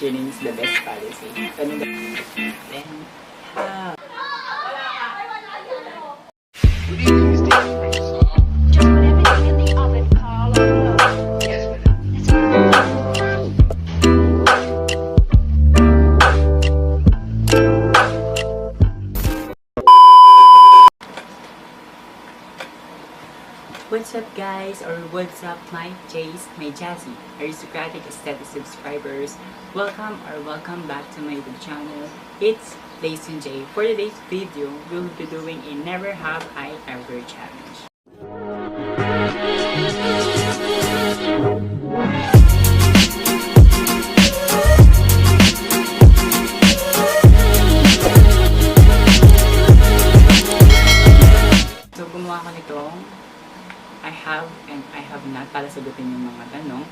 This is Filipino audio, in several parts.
questioning is the best policy. Then, how? Just put everything in the oven, Carlo. Yes, What's up guys, or what's up my JAeS, my Jazzy, Aristocratic Aesthetic subscribers. Welcome back to my YouTube channel. It's LaystonJay. For today's video, we'll be doing a Never Have I Ever challenge. So gumawa ko nitong I have and I have not para sagutin yung mga tanong.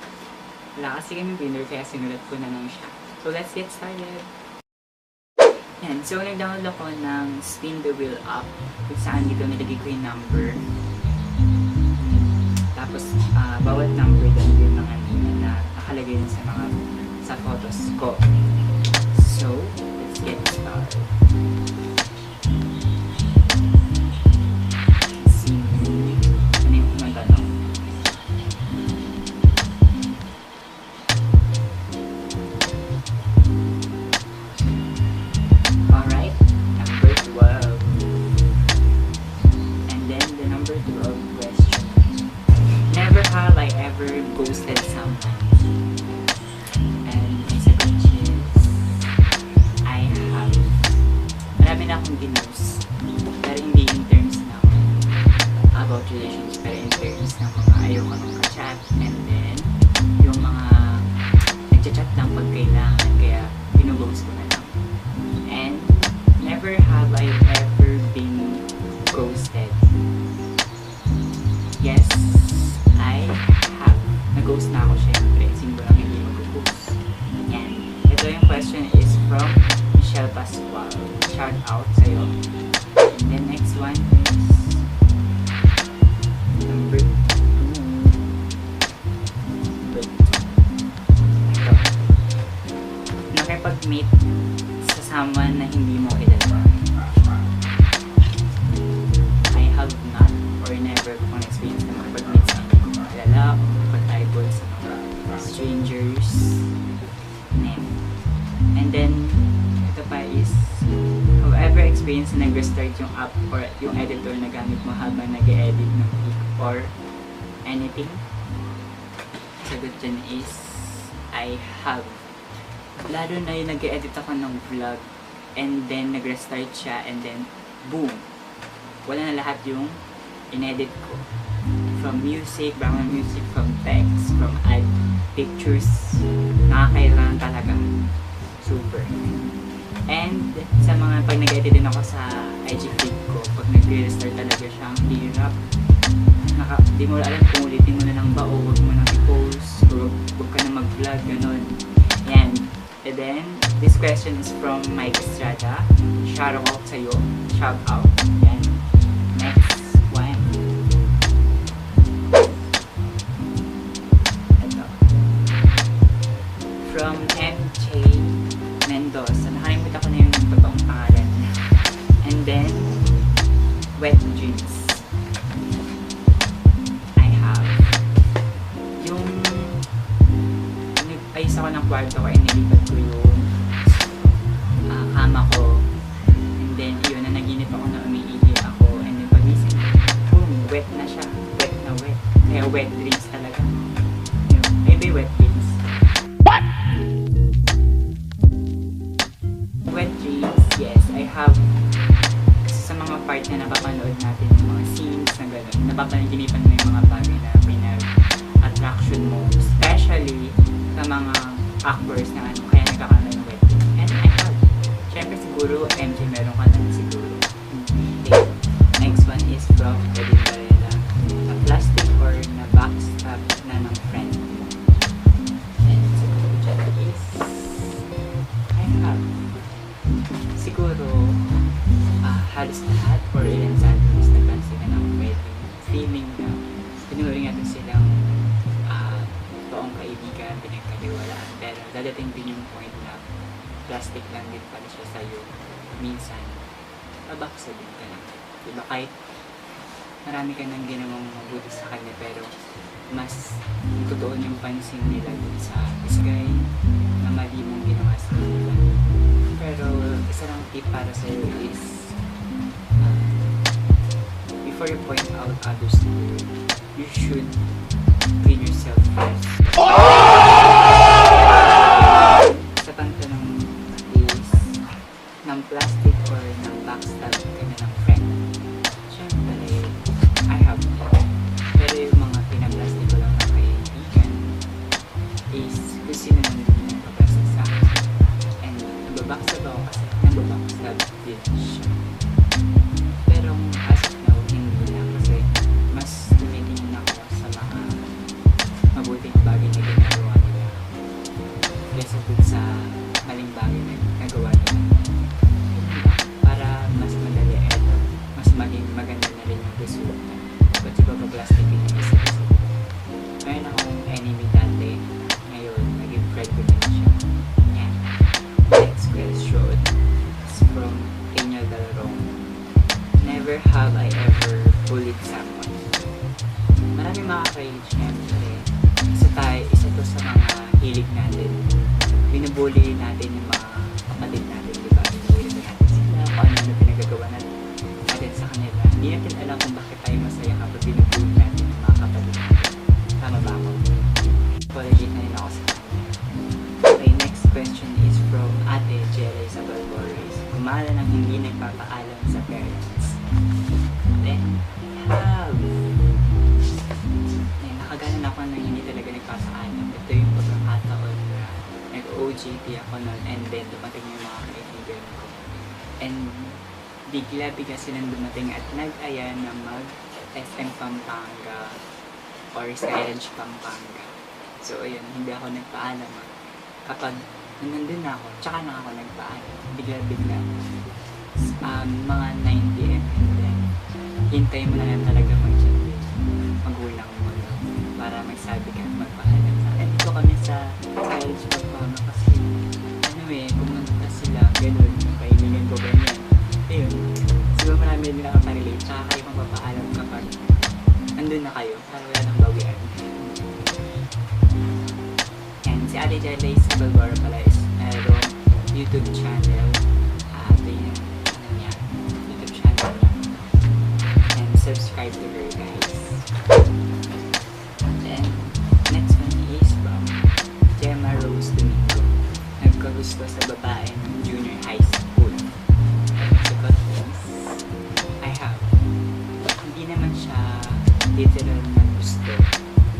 Wala kasi kami winner kaya sinulat ko na lang siya. So let's get started. Yan, so nag-download ako ng Spin the Wheel app kung saan dito nilagay ko yung number. Tapos bawat number doon yung mga name na nakalagay din sa photos ko. So let's get started. Ghosted someone. And my sagot is I have. Marami na akong ginose. Pero hindi in terms ng about relations, pero in terms ng mga ayoko nang ka-chat, and then yung mga nagchat-chat lang pag kailangan, kaya binughost ko na lang. And never have I ever been ghosted. Yes, nag-ghost na ako syempre. Sino ba lang hindi mag-ghost? Yan. Ito yung question is from Michelle Pascual. Shout out sa'yo. And then next one is number 2. Ito. Nakipag-meet sa someone na hindi mo kilala. I have not or never kung experience na makipag-meet sa hindi ko kilala. Sa mga strangers. And then ito pa is however experience na nag-restart yung app or yung editor na gamit mo habang nag-edit ng pic or anything. Sagot dyan is I have. Lalo na yung nag-edit ako ng vlog and then nag-restart siya and then boom, wala na lahat yung inedit ko. From music, background music, from text, from add pictures. Nakakailangan talaga. Super. And sa mga pag nag-edit din ako sa IG feed ko, pag nag-restart talaga siya, ang hirap. Di mo alam kung ulitin mo na lang ba o huwag mo nang i-post, o huwag ka na mag-vlog, gano'n. Yan. And then, this question is from Mike Estrada. Shout out sa'yo. Shout out. Yan. Next one. From MJ Mendoza. Nakalimutan ko na yung totoong pangalan niya. And then, wet dreams. I have. Yung nag-ayos ako ng kwarto ko, inilipat ko yung kama ko. And then, yun, na naginip ako na umiihi ako. And then, pagising, boom, wet na siya. Wet na wet. Kaya wet dreams talaga. Yun, maybe wet dreams. Wet dreams, yes, I have. Kasi sa mga part na napapanood natin yung mga scenes na gano'n, napapanaginipan mo yung mga bagay na pinag-attraction mo, especially sa mga actors na ano, kaya nagkakaroon ng wet dreams. And I have. Siyempre siguro, MJ, meron ka na siguro. Okay. Next one is from Edin Varela. A plastic or na backstab na ng friend. And siguro dyan is I have. Siguro, halos lahat or ilan sa atin is nagpansin ka ng wedding feeling na pinuring natin silang toong kaibigan, pinagkaliwalaan. Pero dadating din yung point realization na plastic lang din pala siya sa'yo, minsan, babaksadin ka lang. Diba kahit marami ka nang ginawang mabuti sa kanya, pero mas totoo yung pansin nila dun sa isgay na mali mong ginawa sa kanila. Pero isa lang tip para sa'yo is before you point out others to you, you should clean yourself first. Sa tanong is ng plastic or ng backstab ka na ng friend. Siyempre, I have that. Pero yung mga pinaplastic ko lang na kaibigan is kung sino na nagpaplastic sa akin. And nababackstab ako kasi nababackstab din siya. Pero as of now, hindi na kasi mas tumitingin ako sa mga mabuting bagay na ginagawa nila kesa dun sa maling bagay na nagawa nila. Para mas madali at mas maging maganda na rin yung resulta. Ba't iba pa plastic yung isa-isa? Mayroon akong enemy dati, ngayon naging friend ko din siya. And next question is from Daniel Dalrong. Never have I ever bullied someone. Maraming makakahilig syempre. Isa to sa mga hilig natin. Binubully natin yung mga kapatid natin, di ba? Binubully natin sila, kung ano na pinagagawa natin sa kanila. Hindi natin alam kung bakit tayo masaya kapag binubully natin yung mga kapatid natin. Tama ba ako? Apology na rin ako sa kanya. Okay, next question is from Ate Jerry sa Balboris. Kumala ng hindi nagpapaalam sa parents. Then, have. Nakaganan ako na hindi talaga nagpapaalam. Ito yung pagkakataon na nag-OJT ako nun and then dumating yung mga kaibigan ko. And bigla silang dumating at nag-aya na mag-SM Pampanga or Skyrange Pampanga. So ayun, hindi ako nagpaalam. Kapag nandun na ako, tsaka na ako nagpaalam. Bigla. Mga 9 PM and then hintay mo na lang talaga mag-chat magulang mo para magsabi ka at magpaalam na. And ito kami sa Skyrange Pampanga kasi pumunta sila, gano'n, yung kaibigan ko, ganyan. Ayun, siguro marami din nakaka-relate, tsaka kayo magpapaalam kapag andun na kayo, para wala nang bawian. And si Ate Jay sa Balbora pala is mayroong YouTube channel. Ito yung YouTube channel niya. And subscribe to her, guys. And next one is from Gemma Rose Domingo. Nagkagusto sa babae ng junior high school. Sagot is, I have. Hindi naman siya literal na gusto.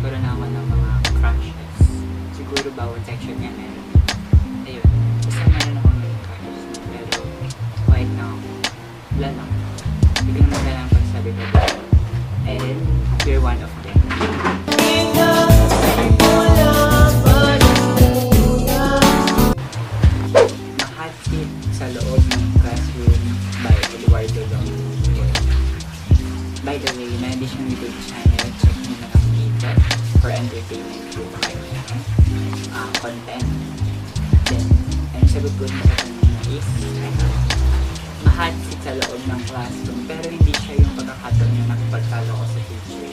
Pero na ako ng mga crushes. Siguro bawat section niya meron. Ayun. Basta meron akong mga crushes. Pero right now, wala lang. Biglang lang pagsabi ko dito. And you're one of them. Mahatid sa loob ng classroom by Eduardo Long. By the way, meron din siyang YouTube channel. Check nyo na lang dito for entertainment yung content. Then, ang sagot ko sa kanina is mahatid sa loob ng classroom, pero hindi siya yung pagkakataon niya nakipagtalo ko sa teacher.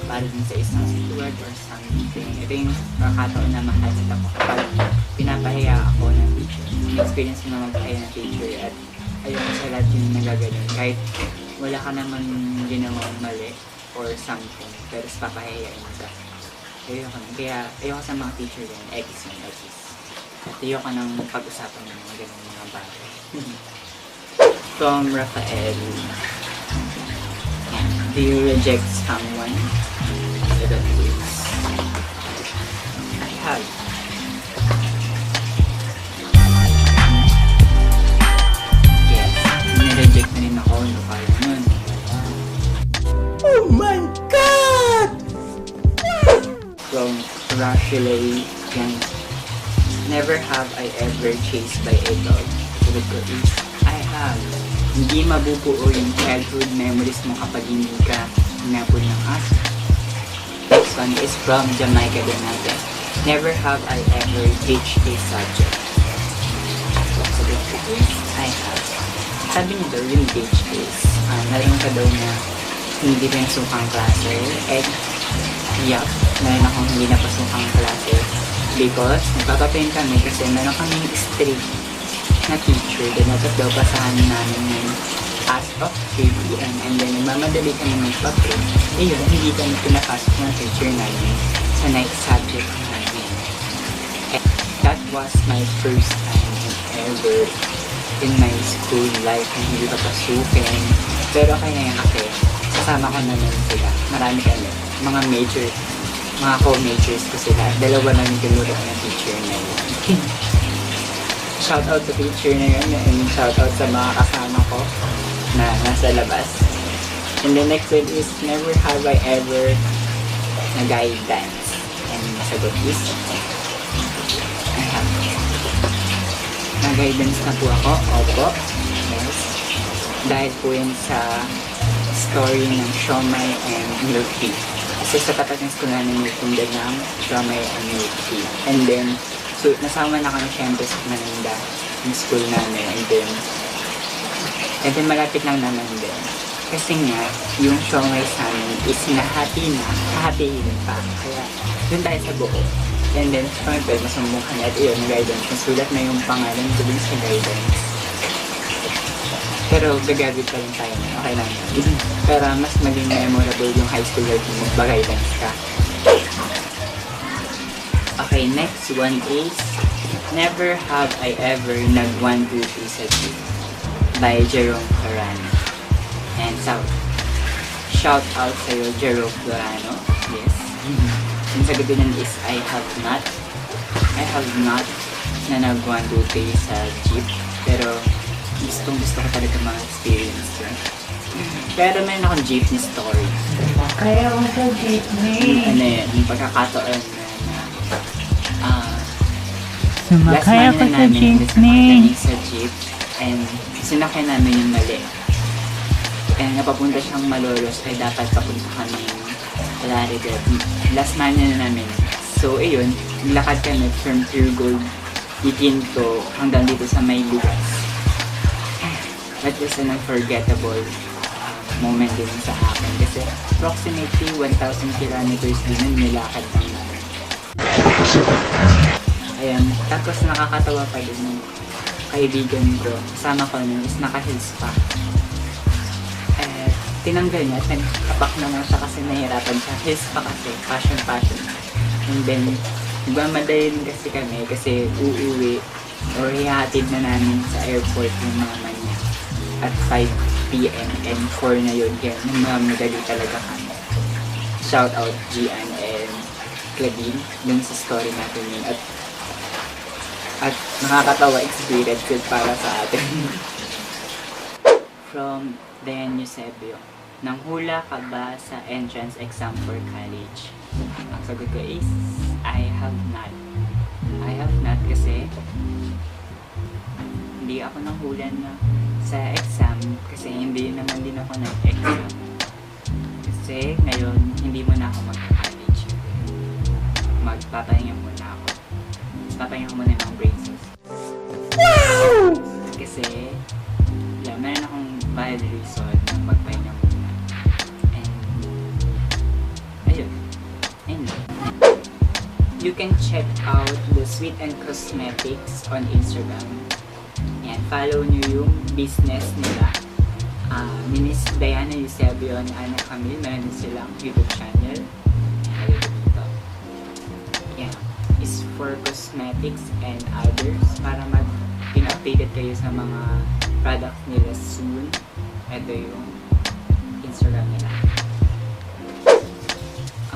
Para din sa isang steward or something. Ito yung pagkakataon na mahatid ako kapag pinapahiya ako ng teacher. Experience ko na magpahiya ng teacher at ayun sa lahat yung nagagaling. Kahit wala ka naman ginawang mali or something, pero papahiyain ka. Kaya ayoko sa mga teacher din, X. At ayoko nang pag-usapan ng mga ganung mga bagay. From Rafael. Do you reject someone? Sagot is, I have. Yes, nireject na rin ako no kaya nun. Oh my God! From Rashilay Yang. Never have I ever chased by a dog. Sagot ko is, I have. Hindi mabubuo yung childhood memories mo kapag hindi ka hinapon ng aso. Next one is from Jamaica Donate. Never have I ever teach a subject. is I have. Sabi niya daw, yung gauge is, naroon ka daw na hindi rin sukang klase. And, yup, meron akong hindi napasukang klase. Because, nagpapapain kami kasi meron kaming strict na teacher. Then, dapat daw pasahan namin yung as of 3 p.m. And then, mamadali kami magpapin. Eh yun, hindi kami pinapasok ng teacher namin sa next subject namin. And that was my first time ever in my school life na hindi papasukin. Pero kaya kasi, kasama ko naman sila. Marami kami. Mga co-majors ko sila. Dalawa lang yung tinuro ko ng teacher na yun. Shout out sa teacher na yun. And shout out sa mga kasama ko na nasa labas. And the next one is, never have I ever nag-guidance. And sagot is, I have. Nag-guidance na po ako. Opo. Yes. Dahil po yun sa story ng siomai and milk tea. Kasi sa tapat ng school namin may tinda ng siomai and milk tea. And then, so, nasama na kami syempre sa Mananda ng school namin. And then malapit lang naman din. Kasi nga, yung siomai sa amin is hahatiin pa. Kaya, dun tayo sa buo. And then, syempre, masumbong ka na at iyon, guidance. Nasulat na yung pangalan ko dun sa guidance. Pero gagamit pa rin tayo na, okay lang. Pero mas maging memorable yung high school life mo, mag-guidance ka. Okay, next one is, never have I ever nag-1, 2, 3 sa jeep by Jerome Florano. And so, shout out sa'yo, Jerome Florano. Yes. Yung sagot din is, I have not na nag-1, 2, 3 sa jeep. Pero, gusto ko talaga mga experience ko. Pero meron akong jeepney story. Kaya ako sa jeepney. Ano yun, yung pagkakataon na Sumakay ako sa jeepney. Sa jeep, and sinakay namin yung mali. And napapunta siyang Malolos, ay dapat papunta kami Laredo. Last man na namin. So, ayun, naglakad kami from Pure Gold, Itinto, hanggang dito sa may Lugas. That was an unforgettable moment din sa akin kasi approximately 1,000 kilometers din yung nilakad ng namin. Ayan, tapos nakakatawa pa din yung kaibigan ko, kasama ko nun is naka-heels pa. Tinanggal niya at nagkapak naman siya kasi nahihirapan siya. Heels pa kasi, passion. And then, nagmamadali din kasi kami kasi uuwi or hihatid na namin sa airport yung mama niya at 5 p.m. and 4 na yun. Kaya nagmamadali talaga kami. Shout out Gian and Claudine dun sa story natin yun. At nakakatawa experience yun para sa atin. From Dayan Eusebio, nanghula ka ba sa entrance exam for college? Ang sagot ko is, I have not. I have not kasi hindi ako nanghula na sa exam kasi hindi naman din ako nag-exam. Kasi ngayon, hindi mo na ako mag-college. Magpapahinga muna ako. Papahinga ko muna ng brain cells. Kasi, meron akong valid reason na magpahinga muna. And, ayun. And, you can check out the Sweet and Cosmetics on Instagram. Yan, follow nyo yung business nila. Ni Miss Diana Eusebio and Ana Camille, meron din silang YouTube channel. Yan, dito. Yan, is for cosmetics and others para mag-updated kayo sa mga products nila soon. Ito yung Instagram nila.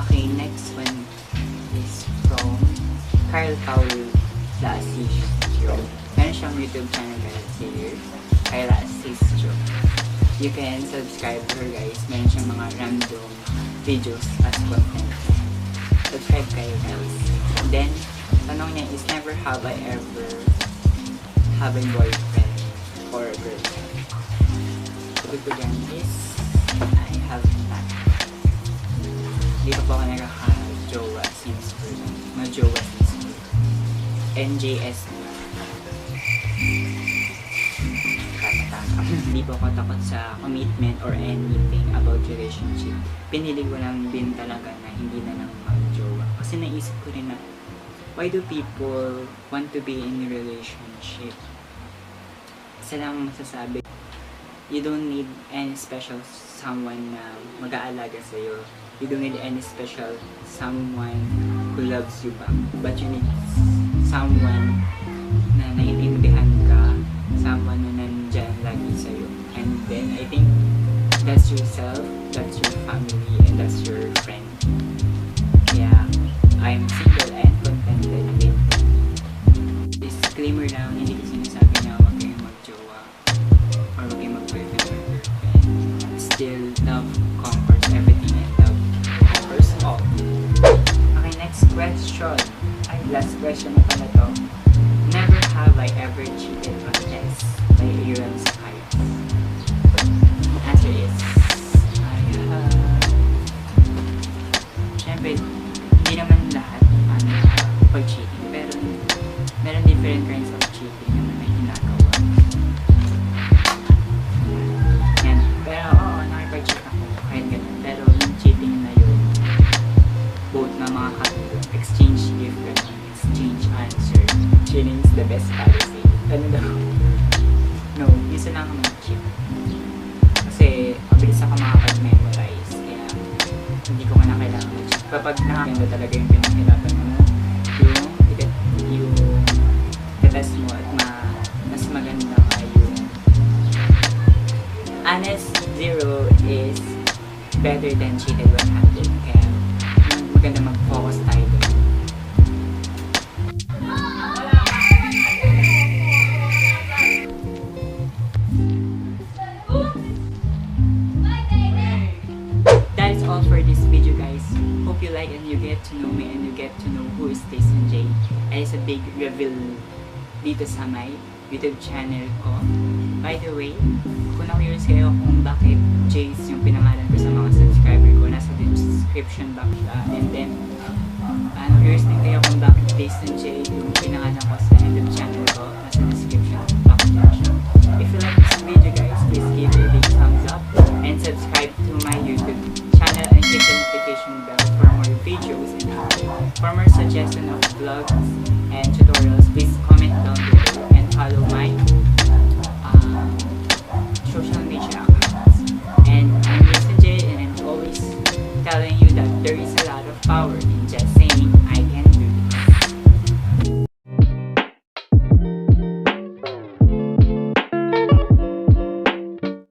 Okay, next one is from Carl Paul La Asistio. Meron siyang YouTube channel here, Carl Asistio. You can subscribe to her, guys. Meron siyang mga random videos as content. Subscribe kayo, guys. Then, tanong niya is, never have I ever have a boyfriend or a girlfriend? Sagot ko dyan is, I have not. Hindi pa po ako nagkaka-jowa since birth. No jowa since birth. JAeS. hindi po ako takot sa commitment or anything about relationship. Pinili ko lang din talaga na hindi na lang mag-jowa. Kasi naisip ko rin na, why do people want to be in a relationship? Isa lang masasabi, you don't need any special someone na mag-aalaga sa'yo. You don't need any special someone who loves you back. But you need someone na naiintindihan ka, someone na nandyan lagi sa'yo. And then, I think, that's yourself, that's your family, and that's your friend. Kaya, I'm single and contented with. Disclaimer lang, hindi ko sinasabi na huwag kayong mag-jowa or huwag kayong mag-boyfriend or girlfriend. Still, love conquers everything and love conquers all. Okay, next question. Ay, last question na pala to. Never have I ever cheated on JAeS by Aaron Sakayos. Answer is, I have. Siyempre, hindi naman lahat pag-cheating, pero meron different kinds of cheating naman na ginagawa. And, pero oo, nakipag-cheat ako kahit ganun. Pero yung cheating na yun, both na mga katulong, exchange gift, ganun, exchange answer. Cheating is the best policy. Ano daw? No, isa lang ako mag-cheat. Kasi, mabilis ako makapag-memorize. Kaya, hindi ko na kailangan mag-cheat. Kapag nakakaganda talaga yung pinahirapan mo, yung test mo at mas maganda nga yung honest zero is better than cheated 100. Kaya, maganda mag-focus tayo doon. That is all for this video, guys. Hope you like and you get to know me and you get to know who is LaystonJay. And it's a big reveal dito sa my YouTube channel ko. By the way, kung na-curious kayo kung bakit JAeS yung pinangalan ko sa mga subscriber ko, nasa description box siya. And then, curious din kayo kung bakit LaystonJay yung pinangalan ko sa YouTube channel ko.